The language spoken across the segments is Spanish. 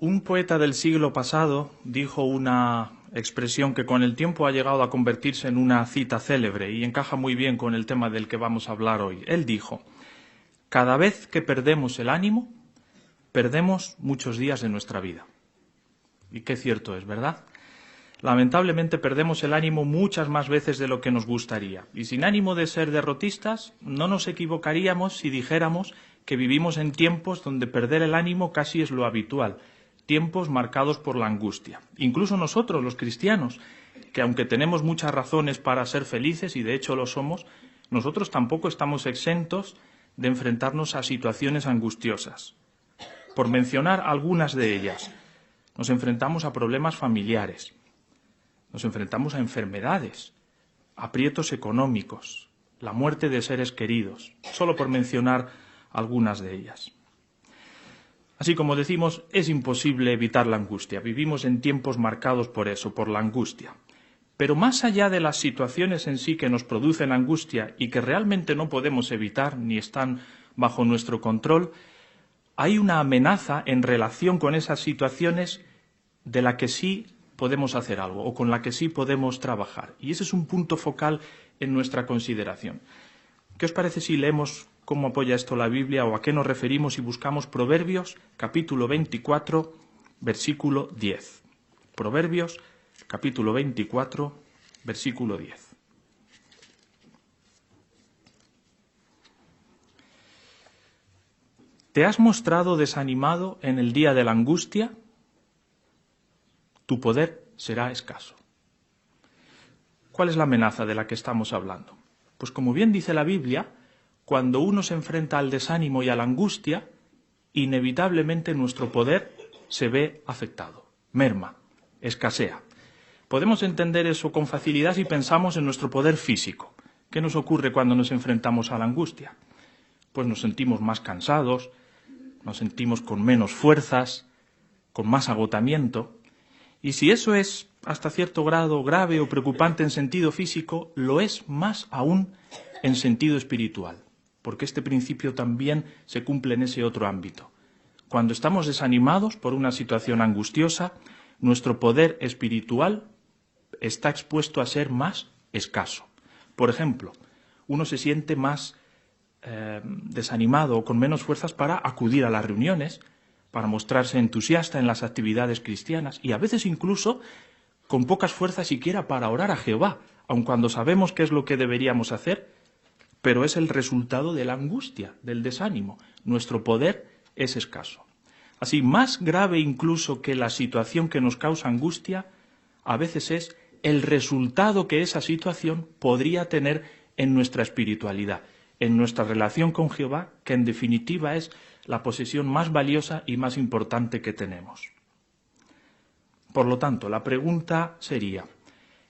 Un poeta del siglo pasado dijo una expresión que con el tiempo ha llegado a convertirse en una cita célebre y encaja muy bien con el tema del que vamos a hablar hoy. Él dijo: cada vez que perdemos el ánimo, perdemos muchos días de nuestra vida. Y qué cierto es, ¿verdad? Lamentablemente perdemos el ánimo muchas más veces de lo que nos gustaría. Y sin ánimo de ser derrotistas, no nos equivocaríamos si dijéramos que vivimos en tiempos donde perder el ánimo casi es lo habitual, tiempos marcados por la angustia. Incluso nosotros, los cristianos, que aunque tenemos muchas razones para ser felices, y de hecho lo somos, nosotros tampoco estamos exentos de enfrentarnos a situaciones angustiosas. Por mencionar algunas de ellas, nos enfrentamos a problemas familiares, nos enfrentamos a enfermedades, a aprietos económicos, la muerte de seres queridos, solo por mencionar algunas de ellas. Así como decimos, es imposible evitar la angustia. Vivimos en tiempos marcados por eso, por la angustia. Pero más allá de las situaciones en sí que nos producen angustia y que realmente no podemos evitar ni están bajo nuestro control, hay una amenaza en relación con esas situaciones de la que sí podemos hacer algo o con la que sí podemos trabajar. Y ese es un punto focal en nuestra consideración. ¿Qué os parece si leemos cómo apoya esto la Biblia o a qué nos referimos y buscamos Proverbios, capítulo 24, versículo 10? Proverbios, capítulo 24, versículo 10. ¿Te has mostrado desanimado en el día de la angustia? Tu poder será escaso. ¿Cuál es la amenaza de la que estamos hablando? Pues como bien dice la Biblia, cuando uno se enfrenta al desánimo y a la angustia, inevitablemente nuestro poder se ve afectado, merma, escasea. Podemos entender eso con facilidad si pensamos en nuestro poder físico. ¿Qué nos ocurre cuando nos enfrentamos a la angustia? Pues nos sentimos más cansados, nos sentimos con menos fuerzas, con más agotamiento. Y si eso es hasta cierto grado grave o preocupante en sentido físico, lo es más aún en sentido espiritual, porque este principio también se cumple en ese otro ámbito. Cuando estamos desanimados por una situación angustiosa, nuestro poder espiritual está expuesto a ser más escaso. Por ejemplo, uno se siente más desanimado o con menos fuerzas para acudir a las reuniones, para mostrarse entusiasta en las actividades cristianas y a veces incluso con pocas fuerzas siquiera para orar a Jehová, aun cuando sabemos qué es lo que deberíamos hacer, pero es el resultado de la angustia, del desánimo. Nuestro poder es escaso. Así, más grave incluso que la situación que nos causa angustia, a veces es el resultado que esa situación podría tener en nuestra espiritualidad, en nuestra relación con Jehová, que en definitiva es la posesión más valiosa y más importante que tenemos. Por lo tanto, la pregunta sería: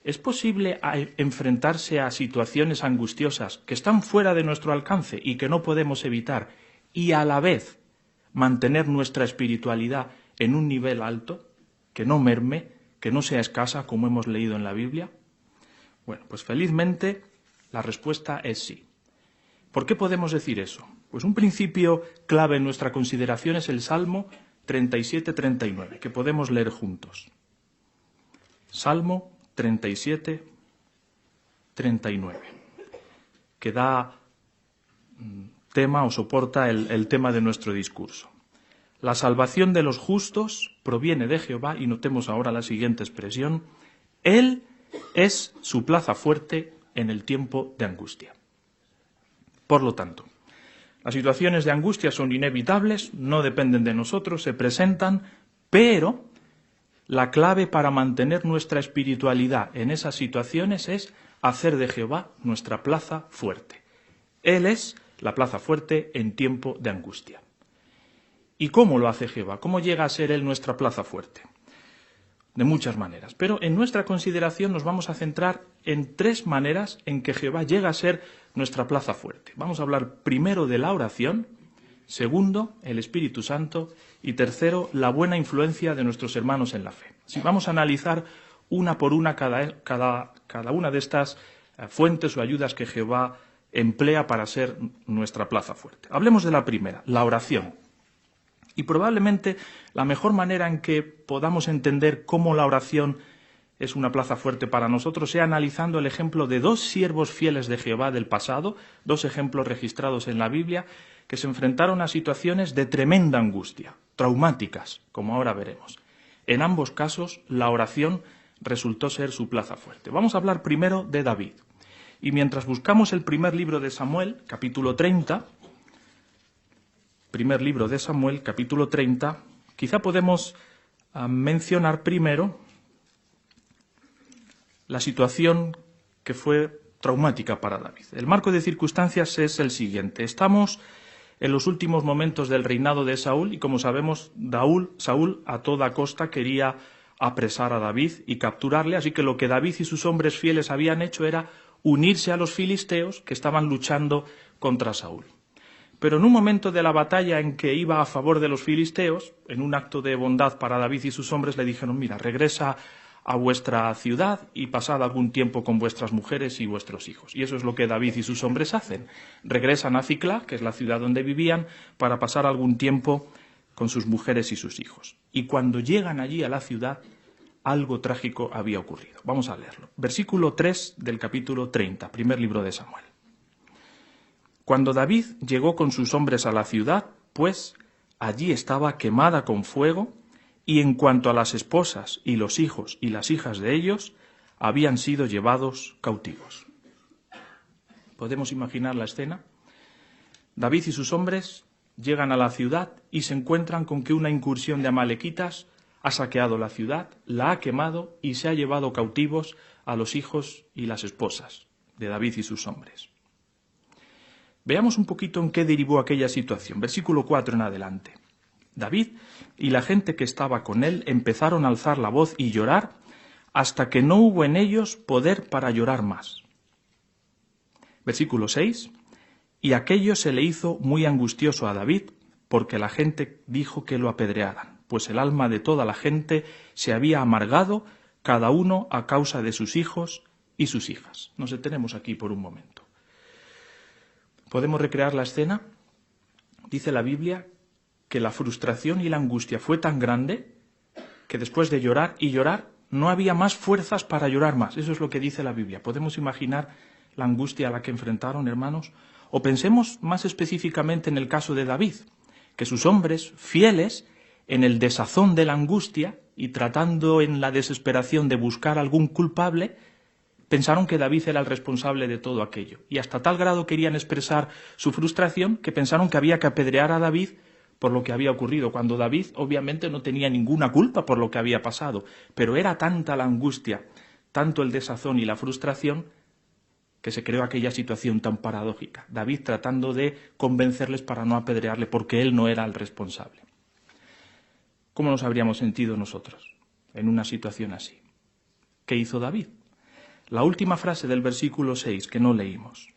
¿es posible enfrentarse a situaciones angustiosas que están fuera de nuestro alcance y que no podemos evitar y a la vez mantener nuestra espiritualidad en un nivel alto, que no merme, que no sea escasa, como hemos leído en la Biblia? Bueno, pues felizmente la respuesta es sí. ¿Por qué podemos decir eso? Pues un principio clave en nuestra consideración es el Salmo 37-39, que podemos leer juntos. Salmo 37-39, que da tema o soporta el tema de nuestro discurso. La salvación de los justos proviene de Jehová, y notemos ahora la siguiente expresión: Él es su plaza fuerte en el tiempo de angustia. Por lo tanto, las situaciones de angustia son inevitables, no dependen de nosotros, se presentan, pero la clave para mantener nuestra espiritualidad en esas situaciones es hacer de Jehová nuestra plaza fuerte. Él es la plaza fuerte en tiempo de angustia. ¿Y cómo lo hace Jehová? ¿Cómo llega a ser Él nuestra plaza fuerte? De muchas maneras, pero en nuestra consideración nos vamos a centrar en 3 maneras en que Jehová llega a ser nuestra plaza fuerte. Vamos a hablar primero de la oración, segundo, el Espíritu Santo, y tercero, la buena influencia de nuestros hermanos en la fe. Si vamos a analizar una por una cada una de estas fuentes o ayudas que Jehová emplea para ser nuestra plaza fuerte. Hablemos de la primera, la oración. Y probablemente la mejor manera en que podamos entender cómo la oración es una plaza fuerte para nosotros sea analizando el ejemplo de dos siervos fieles de Jehová del pasado, dos ejemplos registrados en la Biblia, que se enfrentaron a situaciones de tremenda angustia, traumáticas, como ahora veremos. En ambos casos, la oración resultó ser su plaza fuerte. Vamos a hablar primero de David. Y mientras buscamos el primer libro de Samuel, capítulo 30, primer libro de Samuel, capítulo 30, quizá podemos mencionar primero la situación que fue traumática para David. El marco de circunstancias es el siguiente. Estamos en los últimos momentos del reinado de Saúl y, como sabemos, Saúl a toda costa quería apresar a David y capturarle, así que lo que David y sus hombres fieles habían hecho era unirse a los filisteos que estaban luchando contra Saúl. Pero en un momento de la batalla en que iba a favor de los filisteos, en un acto de bondad para David y sus hombres, le dijeron: mira, regresa a vuestra ciudad y pasad algún tiempo con vuestras mujeres y vuestros hijos. Y eso es lo que David y sus hombres hacen. Regresan a Ciclag, que es la ciudad donde vivían, para pasar algún tiempo con sus mujeres y sus hijos. Y cuando llegan allí a la ciudad, algo trágico había ocurrido. Vamos a leerlo. Versículo 3 del capítulo 30, primer libro de Samuel. Cuando David llegó con sus hombres a la ciudad, pues allí estaba quemada con fuego, y en cuanto a las esposas y los hijos y las hijas de ellos, habían sido llevados cautivos. ¿Podemos imaginar la escena? David y sus hombres llegan a la ciudad y se encuentran con que una incursión de amalequitas ha saqueado la ciudad, la ha quemado y se ha llevado cautivos a los hijos y las esposas de David y sus hombres. Veamos un poquito en qué derivó aquella situación. Versículo 4 en adelante. David y la gente que estaba con él empezaron a alzar la voz y llorar hasta que no hubo en ellos poder para llorar más. Versículo 6. Y aquello se le hizo muy angustioso a David, porque la gente dijo que lo apedrearan, pues el alma de toda la gente se había amargado, cada uno a causa de sus hijos y sus hijas. Nos detenemos aquí por un momento. ¿Podemos recrear la escena? Dice la Biblia que la frustración y la angustia fue tan grande que después de llorar y llorar no había más fuerzas para llorar más. Eso es lo que dice la Biblia. ¿Podemos imaginar la angustia a la que enfrentaron, hermanos? O pensemos más específicamente en el caso de David, que sus hombres, fieles, en el desazón de la angustia y tratando en la desesperación de buscar algún culpable, pensaron que David era el responsable de todo aquello. Y hasta tal grado querían expresar su frustración que pensaron que había que apedrear a David por lo que había ocurrido, cuando David obviamente no tenía ninguna culpa por lo que había pasado, pero era tanta la angustia, tanto el desazón y la frustración, que se creó aquella situación tan paradójica. David tratando de convencerles para no apedrearle porque él no era el responsable. ¿Cómo nos habríamos sentido nosotros en una situación así? ¿Qué hizo David? La última frase del versículo 6 que no leímos.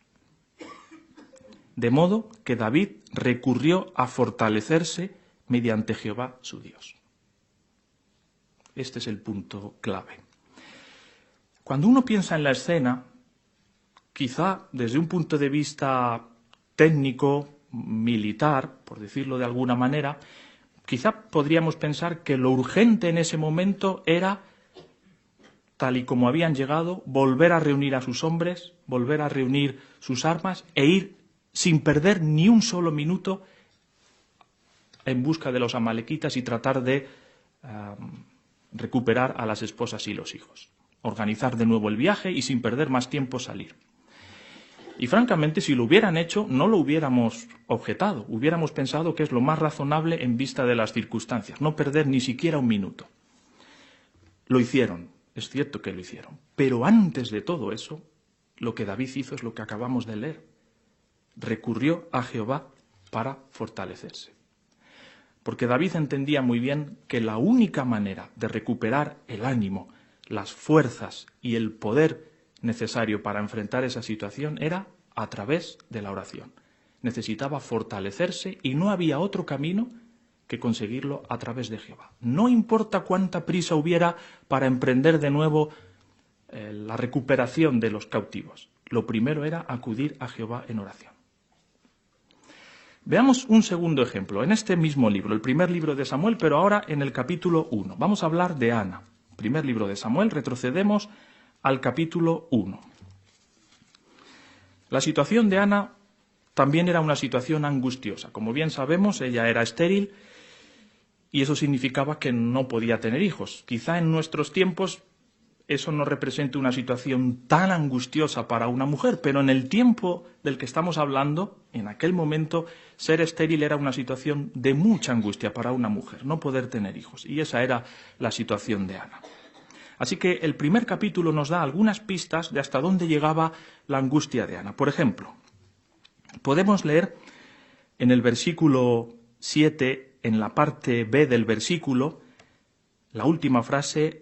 De modo que David recurrió a fortalecerse mediante Jehová su Dios. Este es el punto clave. Cuando uno piensa en la escena, quizá desde un punto de vista técnico, militar, por decirlo de alguna manera, quizá podríamos pensar que lo urgente en ese momento era, tal y como habían llegado, volver a reunir a sus hombres, volver a reunir sus armas e ir sin perder ni un solo minuto en busca de los amalequitas y tratar de recuperar a las esposas y los hijos. Organizar de nuevo el viaje y sin perder más tiempo salir. Y francamente, si lo hubieran hecho, no lo hubiéramos objetado. Hubiéramos pensado que es lo más razonable en vista de las circunstancias, no perder ni siquiera un minuto. Lo hicieron, es cierto que lo hicieron. Pero antes de todo eso, lo que David hizo es lo que acabamos de leer. Recurrió a Jehová para fortalecerse. Porque David entendía muy bien que la única manera de recuperar el ánimo, las fuerzas y el poder necesario para enfrentar esa situación era a través de la oración. Necesitaba fortalecerse y no había otro camino que conseguirlo a través de Jehová. No importa cuánta prisa hubiera para emprender de nuevo la recuperación de los cautivos. Lo primero era acudir a Jehová en oración. Veamos un segundo ejemplo, en este mismo libro, el primer libro de Samuel, pero ahora en el capítulo 1. Vamos a hablar de Ana. Primer libro de Samuel, retrocedemos al capítulo 1. La situación de Ana también era una situación angustiosa. Como bien sabemos, ella era estéril y eso significaba que no podía tener hijos. Quizá en nuestros tiempos eso no represente una situación tan angustiosa para una mujer, pero en el tiempo del que estamos hablando, en aquel momento, ser estéril era una situación de mucha angustia para una mujer, no poder tener hijos. Y esa era la situación de Ana. Así que el primer capítulo nos da algunas pistas de hasta dónde llegaba la angustia de Ana. Por ejemplo, podemos leer en el versículo 7, en la parte B del versículo, la última frase: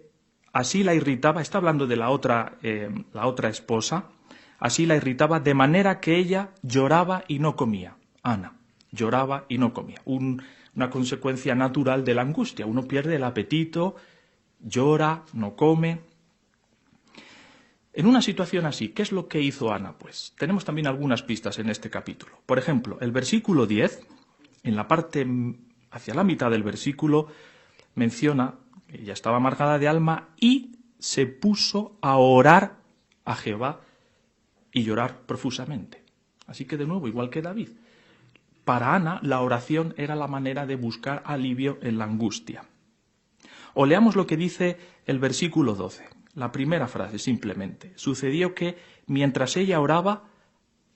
así la irritaba, está hablando de la otra esposa, así la irritaba de manera que ella lloraba y no comía. Ana lloraba y no comía. Una consecuencia natural de la angustia. Uno pierde el apetito, llora, no come. En una situación así, ¿qué es lo que hizo Ana? Pues tenemos también algunas pistas en este capítulo. Por ejemplo, el versículo 10, en la parte hacia la mitad del versículo, menciona: ella estaba amargada de alma y se puso a orar a Jehová y llorar profusamente. Así que de nuevo, igual que David, para Ana la oración era la manera de buscar alivio en la angustia. O leamos lo que dice el versículo 12, la primera frase simplemente. Sucedió que mientras ella oraba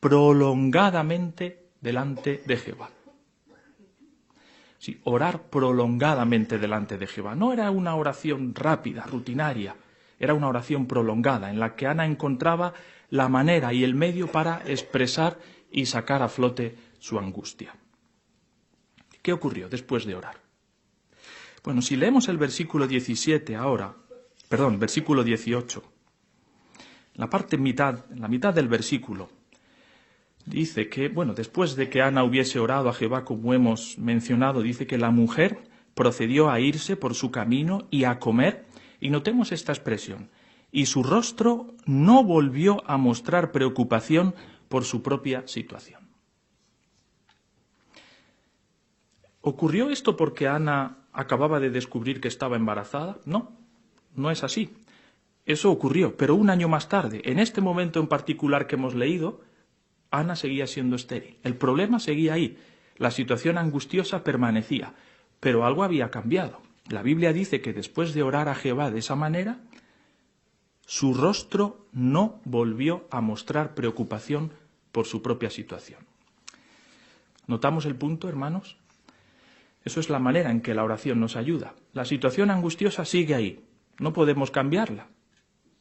prolongadamente delante de Jehová. Sí, orar prolongadamente delante de Jehová. No era una oración rápida, rutinaria, era una oración prolongada en la que Ana encontraba la manera y el medio para expresar y sacar a flote su angustia. ¿Qué ocurrió después de orar? Bueno, si leemos el versículo 17 ahora, versículo 18, la mitad del versículo, dice que, después de que Ana hubiese orado a Jehová, como hemos mencionado, dice que la mujer procedió a irse por su camino y a comer, y notemos esta expresión: y su rostro no volvió a mostrar preocupación por su propia situación. ¿Ocurrió esto porque Ana acababa de descubrir que estaba embarazada? No, no es así. Eso ocurrió, pero un año más tarde, en este momento en particular que hemos leído, Ana seguía siendo estéril. El problema seguía ahí. La situación angustiosa permanecía, pero algo había cambiado. La Biblia dice que después de orar a Jehová de esa manera, su rostro no volvió a mostrar preocupación por su propia situación. ¿Notamos el punto, hermanos? Eso es la manera en que la oración nos ayuda. La situación angustiosa sigue ahí. No podemos cambiarla.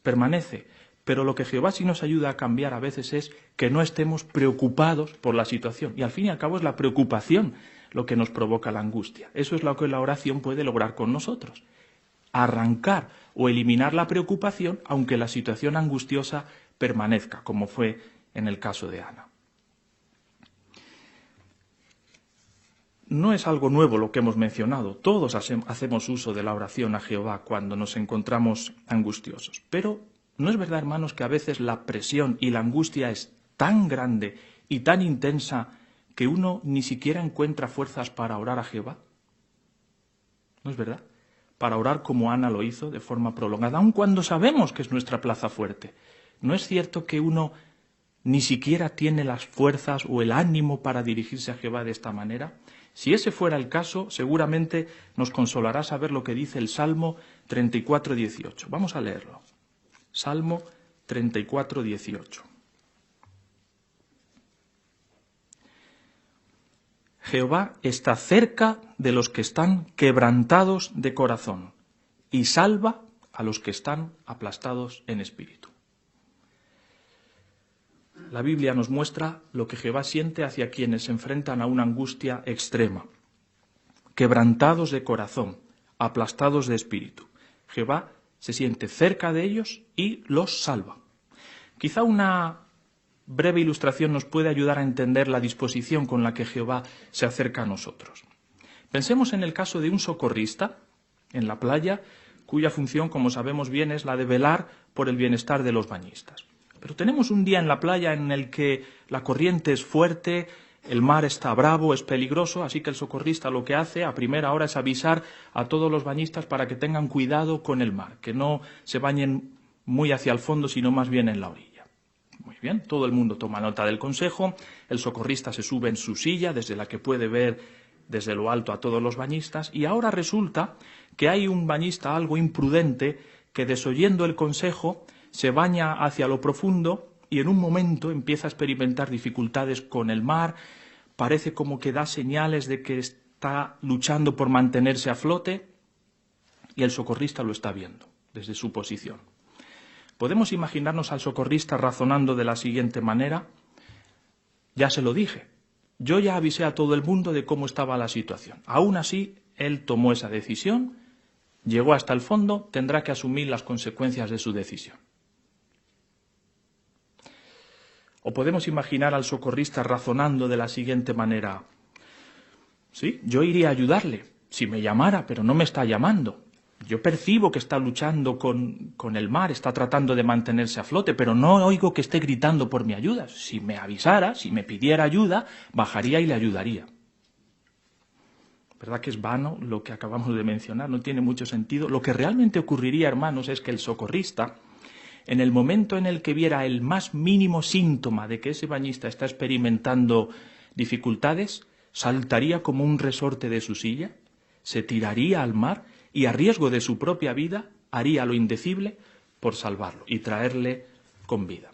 Permanece. Pero lo que Jehová sí nos ayuda a cambiar a veces es que no estemos preocupados por la situación. Y al fin y al cabo es la preocupación lo que nos provoca la angustia. Eso es lo que la oración puede lograr con nosotros. Arrancar o eliminar la preocupación aunque la situación angustiosa permanezca, como fue en el caso de Ana. No es algo nuevo lo que hemos mencionado. Todos hacemos uso de la oración a Jehová cuando nos encontramos angustiosos. Pero ¿no es verdad, hermanos, que a veces la presión y la angustia es tan grande y tan intensa que uno ni siquiera encuentra fuerzas para orar a Jehová? ¿No es verdad? Para orar como Ana lo hizo, de forma prolongada, aun cuando sabemos que es nuestra plaza fuerte. ¿No es cierto que uno ni siquiera tiene las fuerzas o el ánimo para dirigirse a Jehová de esta manera? Si ese fuera el caso, seguramente nos consolará saber lo que dice el Salmo 34, 18. Vamos a leerlo. Salmo 34, 18. Jehová está cerca de los que están quebrantados de corazón y salva a los que están aplastados en espíritu. La Biblia nos muestra lo que Jehová siente hacia quienes se enfrentan a una angustia extrema. Quebrantados de corazón, aplastados de espíritu. Jehová se siente cerca de ellos y los salva. Quizá una breve ilustración nos puede ayudar a entender la disposición con la que Jehová se acerca a nosotros. Pensemos en el caso de un socorrista en la playa, cuya función, como sabemos bien, es la de velar por el bienestar de los bañistas. Pero tenemos un día en la playa en el que la corriente es fuerte, El mar está bravo, es peligroso, así que el socorrista lo que hace a primera hora es avisar a todos los bañistas para que tengan cuidado con el mar, que no se bañen muy hacia el fondo, sino más bien en la orilla. Muy bien, todo el mundo toma nota del consejo, el socorrista se sube en su silla, desde la que puede ver desde lo alto a todos los bañistas, y ahora resulta que hay un bañista algo imprudente que, desoyendo el consejo, se baña hacia lo profundo y en un momento empieza a experimentar dificultades con el mar, parece como que da señales de que está luchando por mantenerse a flote, y el socorrista lo está viendo desde su posición. Podemos imaginarnos al socorrista razonando de la siguiente manera: ya se lo dije, yo ya avisé a todo el mundo de cómo estaba la situación. Aún así, él tomó esa decisión, llegó hasta el fondo, tendrá que asumir las consecuencias de su decisión. O podemos imaginar al socorrista razonando de la siguiente manera: sí, yo iría a ayudarle, si me llamara, pero no me está llamando. Yo percibo que está luchando con el mar, está tratando de mantenerse a flote, pero no oigo que esté gritando por mi ayuda. Si me avisara, si me pidiera ayuda, bajaría y le ayudaría. ¿Verdad que es vano lo que acabamos de mencionar? No tiene mucho sentido. Lo que realmente ocurriría, hermanos, es que el socorrista, en el momento en el que viera el más mínimo síntoma de que ese bañista está experimentando dificultades, saltaría como un resorte de su silla, se tiraría al mar y, a riesgo de su propia vida, haría lo indecible por salvarlo y traerle con vida.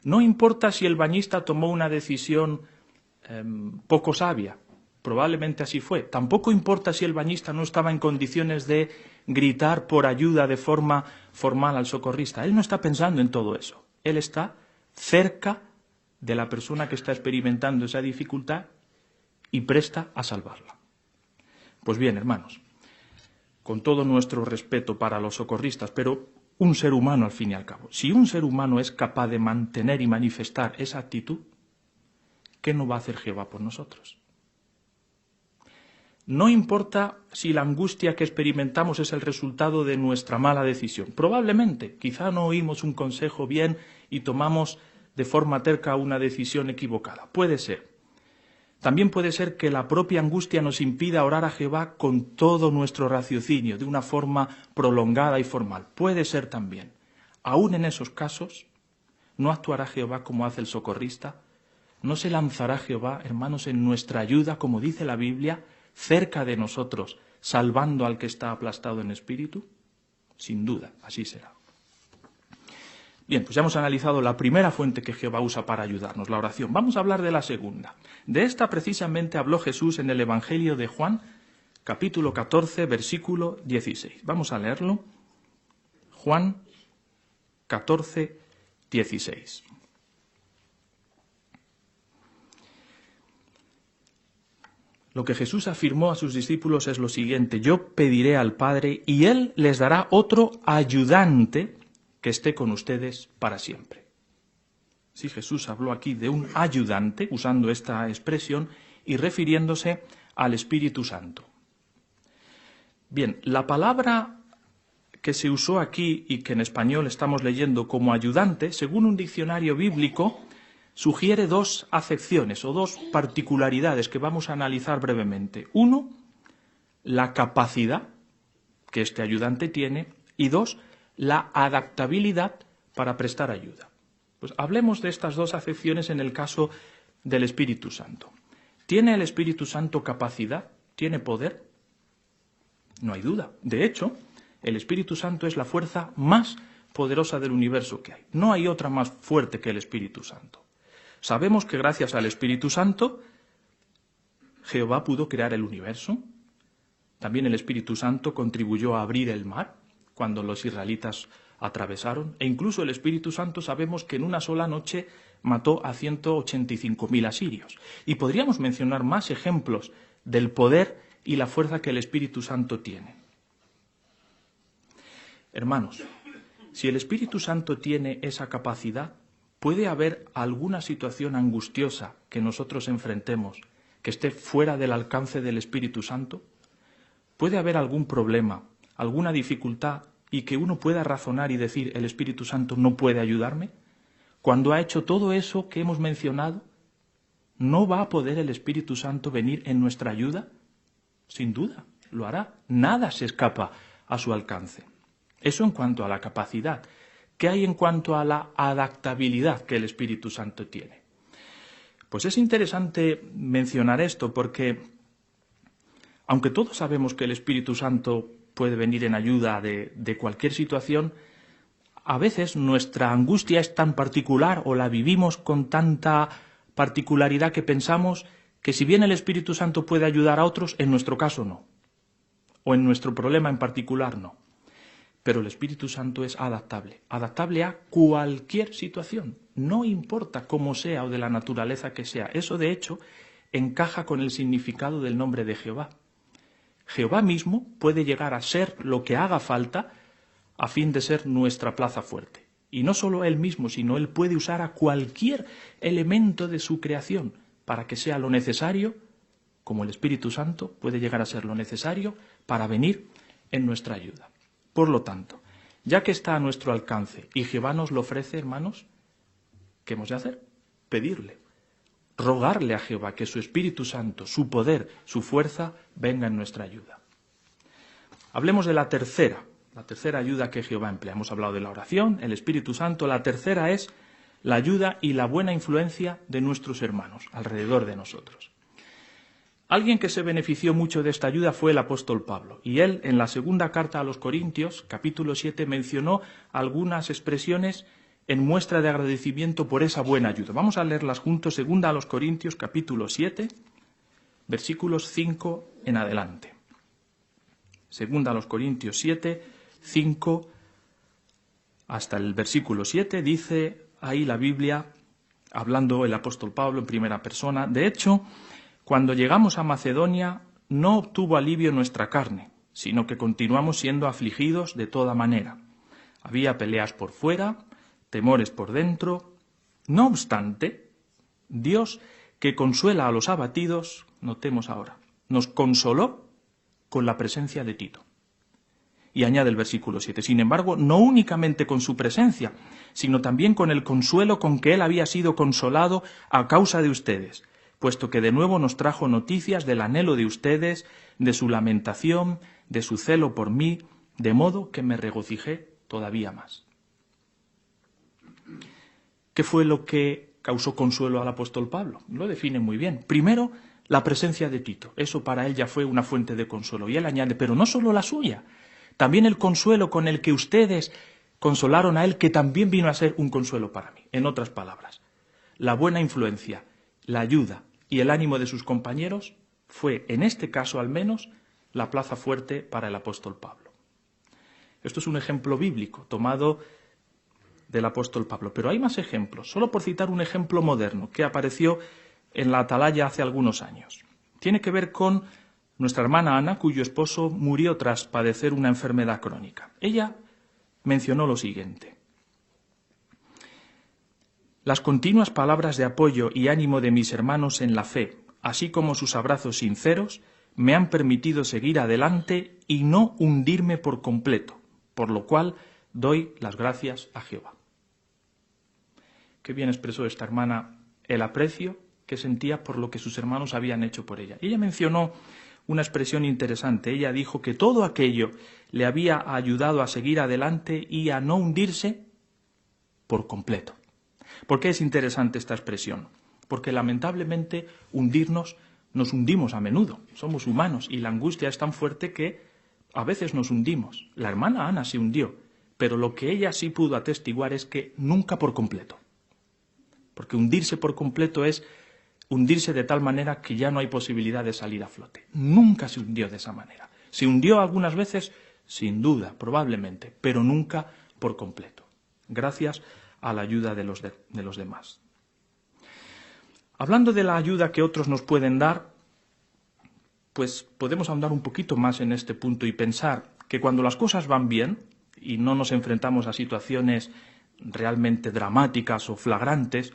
No importa si el bañista tomó una decisión poco sabia, probablemente así fue. Tampoco importa si el bañista no estaba en condiciones de gritar por ayuda de forma formal al socorrista. Él no está pensando en todo eso. Él está cerca de la persona que está experimentando esa dificultad y presta a salvarla. Pues bien, hermanos, con todo nuestro respeto para los socorristas, pero un ser humano al fin y al cabo, si un ser humano es capaz de mantener y manifestar esa actitud, ¿qué no va a hacer Jehová por nosotros? No importa si la angustia que experimentamos es el resultado de nuestra mala decisión. Probablemente, quizá no oímos un consejo bien y tomamos de forma terca una decisión equivocada. Puede ser. También puede ser que la propia angustia nos impida orar a Jehová con todo nuestro raciocinio, de una forma prolongada y formal. Puede ser también. Aún en esos casos, ¿no actuará Jehová como hace el socorrista? ¿No se lanzará Jehová, hermanos, en nuestra ayuda, como dice la Biblia, cerca de nosotros, salvando al que está aplastado en espíritu? Sin duda, así será. Bien, pues ya hemos analizado la primera fuente que Jehová usa para ayudarnos, la oración. Vamos a hablar de la segunda. De esta precisamente habló Jesús en el Evangelio de Juan, capítulo 14, versículo 16. Vamos a leerlo. Juan 14, 16. Lo que Jesús afirmó a sus discípulos es lo siguiente: yo pediré al Padre y Él les dará otro ayudante que esté con ustedes para siempre. Sí, Jesús habló aquí de un ayudante, usando esta expresión y refiriéndose al Espíritu Santo. Bien, la palabra que se usó aquí y que en español estamos leyendo como ayudante, según un diccionario bíblico, sugiere dos acepciones o dos particularidades que vamos a analizar brevemente. Uno, la capacidad que este ayudante tiene, y dos, la adaptabilidad para prestar ayuda. Pues hablemos de estas dos acepciones en el caso del Espíritu Santo. ¿Tiene el Espíritu Santo capacidad? ¿Tiene poder? No hay duda. De hecho, el Espíritu Santo es la fuerza más poderosa del universo que hay. No hay otra más fuerte que el Espíritu Santo. Sabemos que gracias al Espíritu Santo, Jehová pudo crear el universo. También el Espíritu Santo contribuyó a abrir el mar cuando los israelitas atravesaron. E incluso el Espíritu Santo sabemos que en una sola noche mató a 185.000 asirios. Y podríamos mencionar más ejemplos del poder y la fuerza que el Espíritu Santo tiene. Hermanos, si el Espíritu Santo tiene esa capacidad, ¿puede haber alguna situación angustiosa que nosotros enfrentemos que esté fuera del alcance del Espíritu Santo? ¿Puede haber algún problema, alguna dificultad y que uno pueda razonar y decir, el Espíritu Santo no puede ayudarme? Cuando ha hecho todo eso que hemos mencionado, ¿No va a poder el Espíritu Santo venir en nuestra ayuda? Sin duda, lo hará. Nada se escapa a su alcance. Eso en cuanto a la capacidad. ¿Qué hay en cuanto a la adaptabilidad que el Espíritu Santo tiene? Pues es interesante mencionar esto porque, aunque todos sabemos que el Espíritu Santo puede venir en ayuda de cualquier situación, a veces nuestra angustia es tan particular o la vivimos con tanta particularidad que pensamos que si bien el Espíritu Santo puede ayudar a otros, en nuestro caso no, o en nuestro problema en particular no. Pero el Espíritu Santo es adaptable a cualquier situación, no importa cómo sea o de la naturaleza que sea. Eso, de hecho, encaja con el significado del nombre de Jehová. Jehová mismo puede llegar a ser lo que haga falta a fin de ser nuestra plaza fuerte. Y no solo Él mismo, sino Él puede usar a cualquier elemento de su creación para que sea lo necesario, como el Espíritu Santo puede llegar a ser lo necesario para venir en nuestra ayuda. Por lo tanto, ya que está a nuestro alcance y Jehová nos lo ofrece, hermanos, ¿qué hemos de hacer? Pedirle, rogarle a Jehová que su Espíritu Santo, su poder, su fuerza, venga en nuestra ayuda. Hablemos de la tercera ayuda que Jehová emplea. Hemos hablado de la oración, el Espíritu Santo. La tercera es la ayuda y la buena influencia de nuestros hermanos alrededor de nosotros. Alguien que se benefició mucho de esta ayuda fue el apóstol Pablo, y él en la segunda carta a los Corintios, capítulo 7, mencionó algunas expresiones en muestra de agradecimiento por esa buena ayuda. Vamos a leerlas juntos, segunda a los Corintios, capítulo 7, versículos 5 en adelante. Segunda a los Corintios 7, 5 hasta el versículo 7, dice ahí la Biblia, hablando el apóstol Pablo en primera persona: de hecho, cuando llegamos a Macedonia no obtuvo alivio nuestra carne, sino que continuamos siendo afligidos de toda manera. Había peleas por fuera, temores por dentro. No obstante, Dios, que consuela a los abatidos, notemos ahora, nos consoló con la presencia de Tito. Y añade el versículo 7, sin embargo, no únicamente con su presencia, sino también con el consuelo con que él había sido consolado a causa de ustedes, puesto que de nuevo nos trajo noticias del anhelo de ustedes, de su lamentación, de su celo por mí, de modo que me regocijé todavía más. ¿Qué fue lo que causó consuelo al apóstol Pablo? Lo define muy bien. Primero, la presencia de Tito. Eso para él ya fue una fuente de consuelo. Y él añade, pero no solo la suya, también el consuelo con el que ustedes consolaron a él, que también vino a ser un consuelo para mí. En otras palabras, la buena influencia, la ayuda y el ánimo de sus compañeros fue, en este caso al menos, la plaza fuerte para el apóstol Pablo. Esto es un ejemplo bíblico tomado del apóstol Pablo, pero hay más ejemplos. Solo por citar un ejemplo moderno que apareció en la Atalaya hace algunos años. Tiene que ver con nuestra hermana Ana, cuyo esposo murió tras padecer una enfermedad crónica. Ella mencionó lo siguiente: las continuas palabras de apoyo y ánimo de mis hermanos en la fe, así como sus abrazos sinceros, me han permitido seguir adelante y no hundirme por completo, por lo cual doy las gracias a Jehová. Qué bien expresó esta hermana el aprecio que sentía por lo que sus hermanos habían hecho por ella. Ella mencionó una expresión interesante. Ella dijo que todo aquello le había ayudado a seguir adelante y a no hundirse por completo. ¿Por qué es interesante esta expresión? Porque lamentablemente nos hundimos a menudo. Somos humanos y la angustia es tan fuerte que a veces nos hundimos. La hermana Ana se hundió, pero lo que ella sí pudo atestiguar es que nunca por completo. Porque hundirse por completo es hundirse de tal manera que ya no hay posibilidad de salir a flote. Nunca se hundió de esa manera. Se hundió algunas veces, sin duda, probablemente, pero nunca por completo. Gracias a la ayuda de los demás. Hablando de la ayuda que otros nos pueden dar, pues podemos ahondar un poquito más en este punto y pensar que cuando las cosas van bien y no nos enfrentamos a situaciones realmente dramáticas o flagrantes,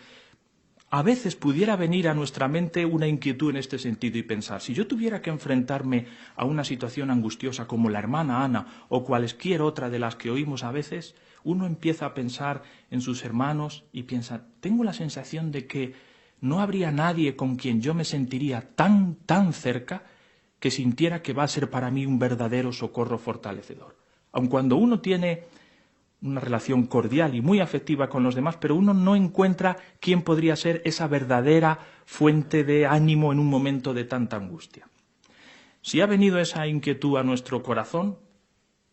a veces pudiera venir a nuestra mente una inquietud en este sentido y pensar, si yo tuviera que enfrentarme a una situación angustiosa como la hermana Ana o cualesquier otra de las que oímos a veces, uno empieza a pensar en sus hermanos y piensa, tengo la sensación de que no habría nadie con quien yo me sentiría tan cerca que sintiera que va a ser para mí un verdadero socorro fortalecedor. Aun cuando uno tiene una relación cordial y muy afectiva con los demás, pero uno no encuentra quién podría ser esa verdadera fuente de ánimo en un momento de tanta angustia. Si ha venido esa inquietud a nuestro corazón,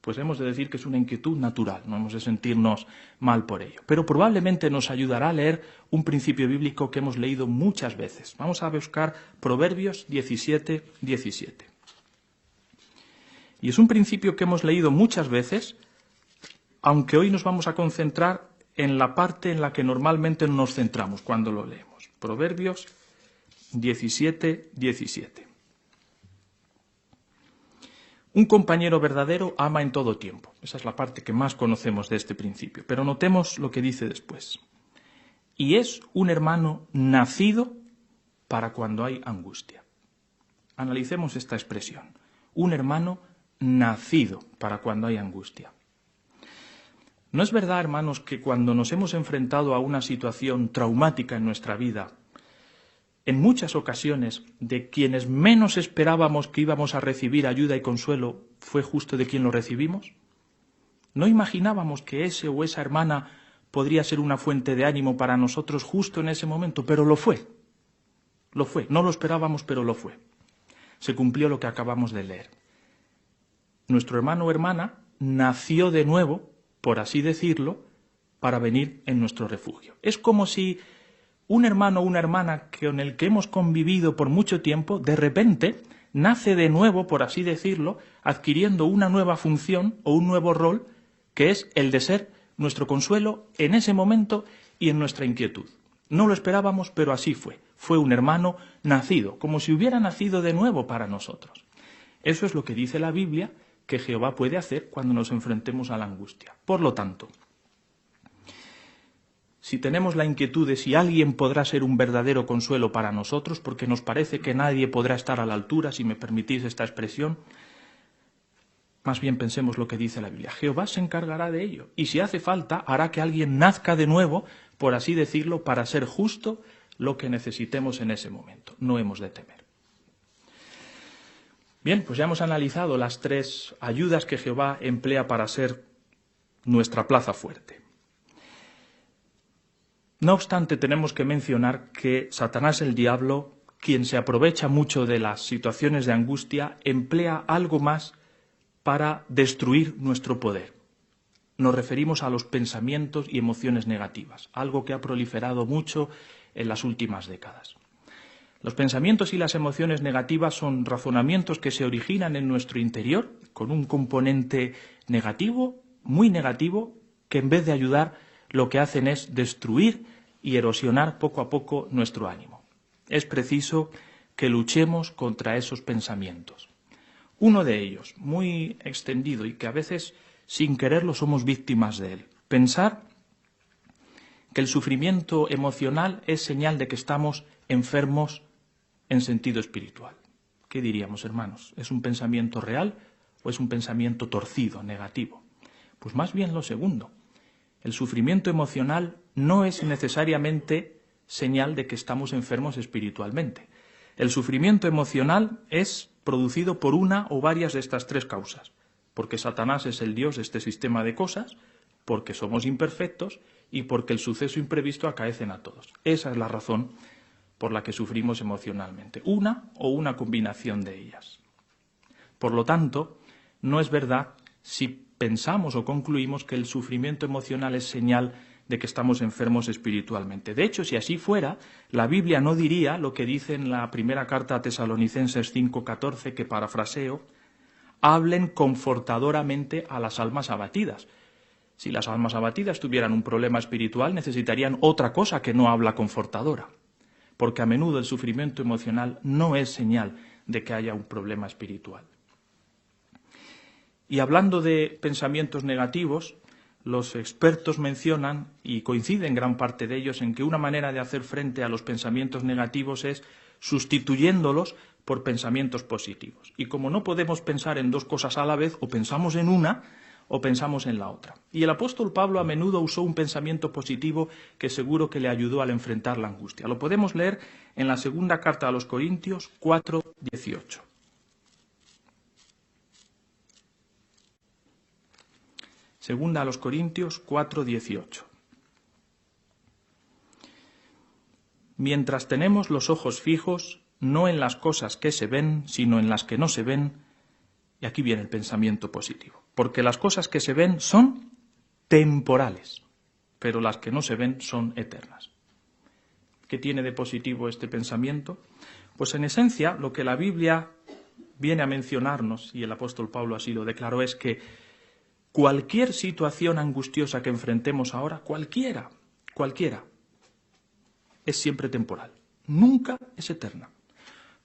pues hemos de decir que es una inquietud natural, no hemos de sentirnos mal por ello. Pero probablemente nos ayudará a leer un principio bíblico que hemos leído muchas veces. Vamos a buscar Proverbios 17:17. Y es un principio que hemos leído muchas veces, aunque hoy nos vamos a concentrar en la parte en la que normalmente nos centramos cuando lo leemos. Proverbios 17:17. Un compañero verdadero ama en todo tiempo. Esa es la parte que más conocemos de este principio. Pero notemos lo que dice después. Y es un hermano nacido para cuando hay angustia. Analicemos esta expresión. Un hermano nacido para cuando hay angustia. ¿No es verdad, hermanos, que cuando nos hemos enfrentado a una situación traumática en nuestra vida, en muchas ocasiones de quienes menos esperábamos que íbamos a recibir ayuda y consuelo fue justo de quien lo recibimos? ¿No imaginábamos que ese o esa hermana podría ser una fuente de ánimo para nosotros justo en ese momento? Pero lo fue. Lo fue. No lo esperábamos, pero lo fue. Se cumplió lo que acabamos de leer. Nuestro hermano o hermana nació de nuevo, por así decirlo, para venir en nuestro refugio. Es como si un hermano o una hermana con el que hemos convivido por mucho tiempo, de repente nace de nuevo, por así decirlo, adquiriendo una nueva función o un nuevo rol, que es el de ser nuestro consuelo en ese momento y en nuestra inquietud. No lo esperábamos, pero así fue. Fue un hermano nacido, como si hubiera nacido de nuevo para nosotros. Eso es lo que dice la Biblia que Jehová puede hacer cuando nos enfrentemos a la angustia. Por lo tanto, si tenemos la inquietud de si alguien podrá ser un verdadero consuelo para nosotros, porque nos parece que nadie podrá estar a la altura, si me permitís esta expresión, más bien pensemos lo que dice la Biblia. Jehová se encargará de ello, y si hace falta, hará que alguien nazca de nuevo, por así decirlo, para ser justo lo que necesitemos en ese momento. No hemos de temer. Bien, pues ya hemos analizado las tres ayudas que Jehová emplea para ser nuestra plaza fuerte. No obstante, tenemos que mencionar que Satanás, el diablo, quien se aprovecha mucho de las situaciones de angustia, emplea algo más para destruir nuestro poder. Nos referimos a los pensamientos y emociones negativas, algo que ha proliferado mucho en las últimas décadas. Los pensamientos y las emociones negativas son razonamientos que se originan en nuestro interior con un componente negativo, muy negativo, que en vez de ayudar lo que hacen es destruir y erosionar poco a poco nuestro ánimo. Es preciso que luchemos contra esos pensamientos. Uno de ellos, muy extendido y que a veces sin quererlo somos víctimas de él. Pensar que el sufrimiento emocional es señal de que estamos enfermos en sentido espiritual. ¿Qué diríamos, hermanos? ¿Es un pensamiento real o es un pensamiento torcido, negativo? Pues más bien lo segundo. El sufrimiento emocional no es necesariamente señal de que estamos enfermos espiritualmente. El sufrimiento emocional es producido por una o varias de estas tres causas. Porque Satanás es el Dios de este sistema de cosas, porque somos imperfectos y porque el suceso imprevisto acaecen a todos. Esa es la razón por la que sufrimos emocionalmente. Una o una combinación de ellas. Por lo tanto, no es verdad si pensamos o concluimos que el sufrimiento emocional es señal de que estamos enfermos espiritualmente. De hecho, si así fuera, la Biblia no diría lo que dice en la primera carta a Tesalonicenses 5:14, que parafraseo: hablen confortadoramente a las almas abatidas. Si las almas abatidas tuvieran un problema espiritual, necesitarían otra cosa que no habla confortadora, porque a menudo el sufrimiento emocional no es señal de que haya un problema espiritual. Y hablando de pensamientos negativos, los expertos mencionan, y coinciden gran parte de ellos, en que una manera de hacer frente a los pensamientos negativos es sustituyéndolos por pensamientos positivos. Y como no podemos pensar en dos cosas a la vez, o pensamos en una o pensamos en la otra. Y el apóstol Pablo a menudo usó un pensamiento positivo que seguro que le ayudó al enfrentar la angustia. Lo podemos leer en la segunda carta a los Corintios 4:18. Segunda a los Corintios 4:18. Mientras tenemos los ojos fijos, no en las cosas que se ven, sino en las que no se ven, y aquí viene el pensamiento positivo, porque las cosas que se ven son temporales, pero las que no se ven son eternas. ¿Qué tiene de positivo este pensamiento? Pues en esencia lo que la Biblia viene a mencionarnos, y el apóstol Pablo así lo declaró, es que cualquier situación angustiosa que enfrentemos ahora, cualquiera, es siempre temporal. Nunca es eterna.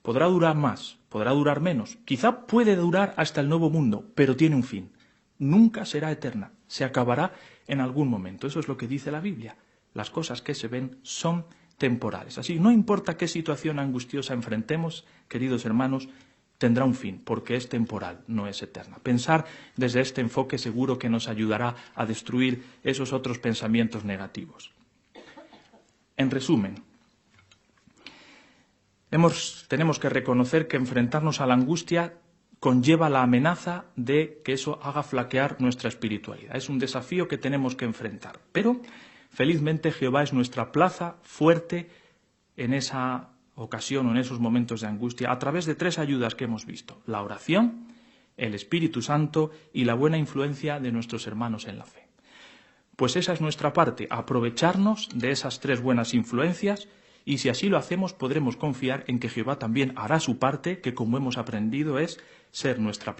Podrá durar más, podrá durar menos, quizá puede durar hasta el nuevo mundo, pero tiene un fin. Nunca será eterna, se acabará en algún momento. Eso es lo que dice la Biblia. Las cosas que se ven son temporales. Así, no importa qué situación angustiosa enfrentemos, queridos hermanos, tendrá un fin, porque es temporal, no es eterna. Pensar desde este enfoque seguro que nos ayudará a destruir esos otros pensamientos negativos. En resumen, tenemos que reconocer que enfrentarnos a la angustia conlleva la amenaza de que eso haga flaquear nuestra espiritualidad. Es un desafío que tenemos que enfrentar. Pero, felizmente, Jehová es nuestra plaza fuerte en esa ocasión o en esos momentos de angustia a través de 3 ayudas que hemos visto: la oración, el Espíritu Santo y la buena influencia de nuestros hermanos en la fe. Pues esa es nuestra parte, aprovecharnos de esas 3 buenas influencias, y si así lo hacemos podremos confiar en que Jehová también hará su parte, que como hemos aprendido es ser nuestra